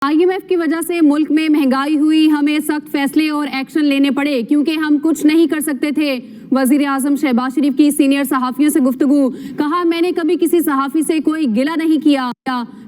IMF की वजह से मुल्क में महंगाई हुई, हमें सख्त फैसले और एक्शन लेने पड़े क्योंकि हम कुछ नहीं कर सकते थे। वजीर आजम शहबाज शरीफ की सीनियर सहाफियों से गुफ्तगू। कहा, मैंने कभी किसी सहाफी से कोई गिला नहीं किया,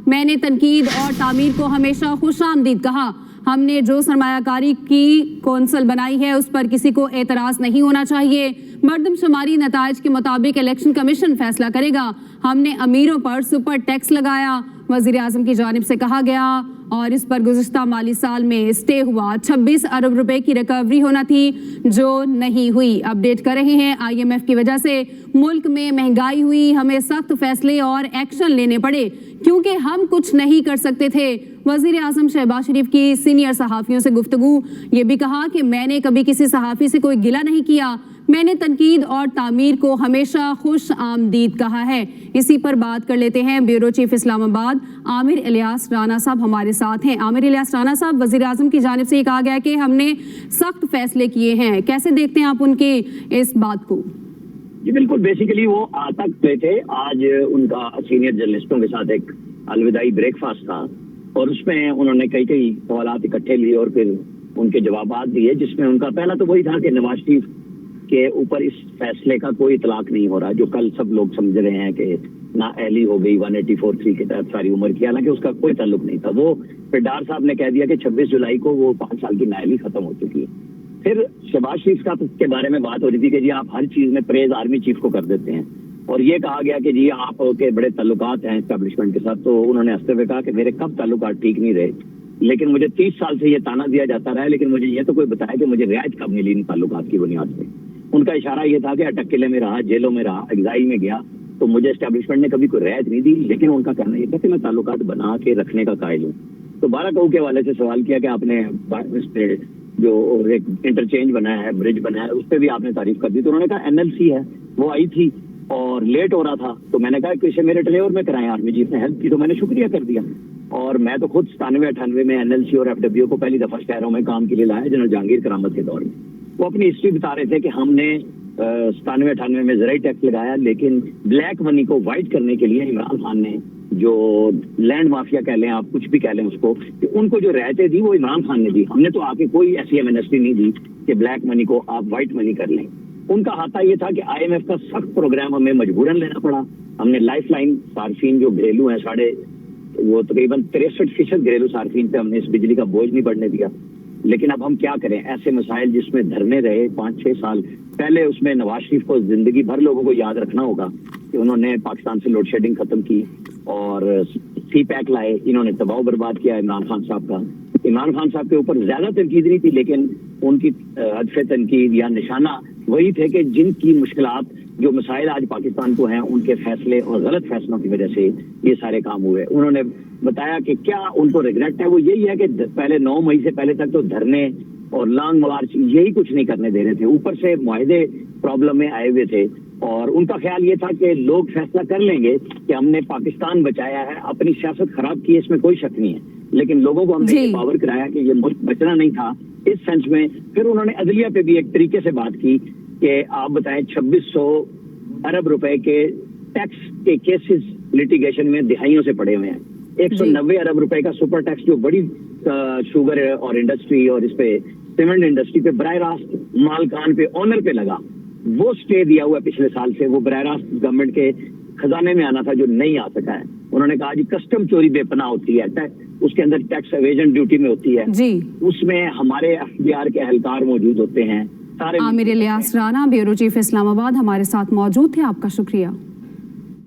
मैंने तनकीद और तामीर को हमेशा खुशामदीद कहा। हमने जो सरमायाकारी की कौंसल बनाई है उस पर किसी को एतराज नहीं होना चाहिए। मर्दमशुमारी नताइज के मुताबिक इलेक्शन कमीशन फैसला करेगा। हमने अमीरों पर सुपर टैक्स लगाया, वजीर आजम की जानिब से कहा गया, और इस पर गुज़िश्ता माली साल में स्टे हुआ 26 अरब रुपए की रिकवरी होना थी जो नहीं हुई। अपडेट कर रहे हैं, IMF की वजह से मुल्क में महंगाई हुई, हमें सख्त फैसले और एक्शन लेने पड़े क्योंकि हम कुछ नहीं कर सकते थे। वजीर आजम शहबाज शरीफ की सीनियर सहाफियों से गुफ्तगू। ये भी कहा कि मैंने कभी किसी सहाफी से कोई गिला नहीं किया, मैंने तनकीद और तामीर को हमेशा खुश आमदीद कहा है। इसी पर बात कर लेते हैं। ब्यूरो चीफ इस्लामाबाद आमिर इलियास राना साहब हमारे साथ हैं। आमिर इलियास राना साहब, वजीर आजम की जानिब से ये कहा गया कि हमने सख्त फैसले किए हैं, कैसे देखते हैं आप उनकी इस बात को? जी बिल्कुल, बेसिकली वो तक गए थे। आज उनका सीनियर जर्नलिस्टों के साथ एक अलविदाई ब्रेकफास्ट था और उसमें उन्होंने कई सवालात इकट्ठे लिए और फिर उनके जवाबात दिए, जिसमें उनका पहला तो वही था कि नवाज शरीफ के ऊपर इस फैसले का कोई इतलाक नहीं हो रहा, जो कल सब लोग समझ रहे हैं कि ना अहली हो गई 184(3) के तहत सारी उम्र की, हालांकि उसका कोई ताल्लुक नहीं था। वो फिर डार साहब ने कह दिया कि 26 जुलाई को वो 5 साल की नाअहली खत्म हो चुकी है। फिर शहबाज शरीफ का के बारे में बात हो रही थी कि जी आप हर चीज में प्रेज आर्मी चीफ को कर देते हैं, और ये कहा गया कि जी आपके बड़े ताल्लुकात हैं एस्टेब्लिशमेंट के साथ। तो उन्होंने हंसते हुए कहा कि मेरे कब ताल्लुकात ठीक नहीं रहे, लेकिन मुझे 30 साल से ये ताना दिया जाता रहा है, लेकिन मुझे ये तो कोई बताया कि मुझे रियायत कब मिली इन ताल्लुकात की बुनियाद पे। उनका इशारा ये था कि अटक किले में रहा, जेलों में रहा, एग्जाइल में गया, तो मुझे एस्टेब्लिशमेंट ने कभी कोई रियायत नहीं दी, लेकिन उनका कहना ये था कि मैं ताल्लुकात बना के रखने का कायल हूँ। तो बाराकऊ के हवाले से सवाल किया कि आपने इस पे जो एक इंटरचेंज बनाया है, ब्रिज बनाया है, उस पर भी आपने तारीफ कर दी। तो उन्होंने कहा NLC है, वो आई थी और लेट हो रहा था, तो मैंने कहा कि इसे मेरे टेलीवर में कराएं, आर्मी चीफ ने हेल्प की, तो मैंने शुक्रिया कर दिया। और मैं तो खुद 97-98 में NLC और FWO को पहली दफा शहरों में काम के लिए लाया, जनरल जहांगीर करामत के दौर में। वो अपनी हिस्ट्री बता रहे थे कि हमने 97-98 में ज़राई टैक्स लगाया, लेकिन ब्लैक मनी को वाइट करने के लिए इमरान खान ने, जो लैंड माफिया कह लें आप, कुछ भी कह लें उसको, कि उनको जो रियायतें दी वो इमरान खान ने दी। हमने तो आके कोई ऐसी एमनेस्टी नहीं दी कि ब्लैक मनी को आप वाइट मनी कर लें। उनका हाथा ये था कि IMF का सख्त प्रोग्राम हमें मजबूरन लेना पड़ा। हमने लाइफ लाइन सार्फिन जो घरेलू हैं, वो तकरीबन 63% घरेलू सार्फिन पे हमने इस बिजली का बोझ नहीं बढ़ने दिया। लेकिन अब हम क्या करें, ऐसे मसाइल जिसमें धरने रहे 5-6 साल पहले, उसमें नवाज शरीफ को जिंदगी भर लोगों को याद रखना होगा कि उन्होंने पाकिस्तान से लोड शेडिंग खत्म की और CPAC लाए, इन्होंने तबाह बर्बाद किया इमरान खान साहब का। इमरान खान साहब के ऊपर ज्यादा तनकीद नहीं थी, लेकिन उनकी हदफ तनकीद या निशाना वही थे कि जिनकी मुश्किलात, जो मसाइल आज पाकिस्तान को हैं, उनके फैसले और गलत फैसलों की वजह से ये सारे काम हुए। उन्होंने बताया कि क्या उनको रिग्रेट है, वो यही है कि पहले 9 मई से पहले तक तो धरने और लॉन्ग मार्च यही कुछ नहीं करने दे रहे थे, ऊपर से मुआहदे प्रॉब्लम में आए हुए थे। और उनका ख्याल ये था कि लोग फैसला कर लेंगे कि हमने पाकिस्तान बचाया है, अपनी सियासत खराब की है, इसमें कोई शक नहीं है, लेकिन लोगों को हमने पावर कराया कि ये मुल्क बचना नहीं था, इस सेंस में। फिर उन्होंने अदलिया पे भी एक तरीके से बात की कि आप बताएं 2600 अरब रुपए के टैक्स के केसेस लिटिगेशन में दिहाइयों से पड़े हुए हैं। 190 अरब रुपए का सुपर टैक्स जो बड़ी शुगर और इंडस्ट्री और इस पे सीमेंट इंडस्ट्री पे बराह रास्त मालकान पे, ऑनर पे लगा, वो स्टे दिया हुआ पिछले साल से, वो बराह रास्त गवर्नमेंट के खजाने में आना था जो नहीं आ सका है। उन्होंने कहा जी कस्टम चोरी बेपनाह होती है, उसके अंदर टैक्स एवेजन ड्यूटी में होती है जी, उसमें हमारे FBR के एहलकार मौजूद होते हैं सारे। आमिर इलियास राना, ब्यूरो चीफ इस्लामाबाद हमारे साथ मौजूद थे, आपका शुक्रिया।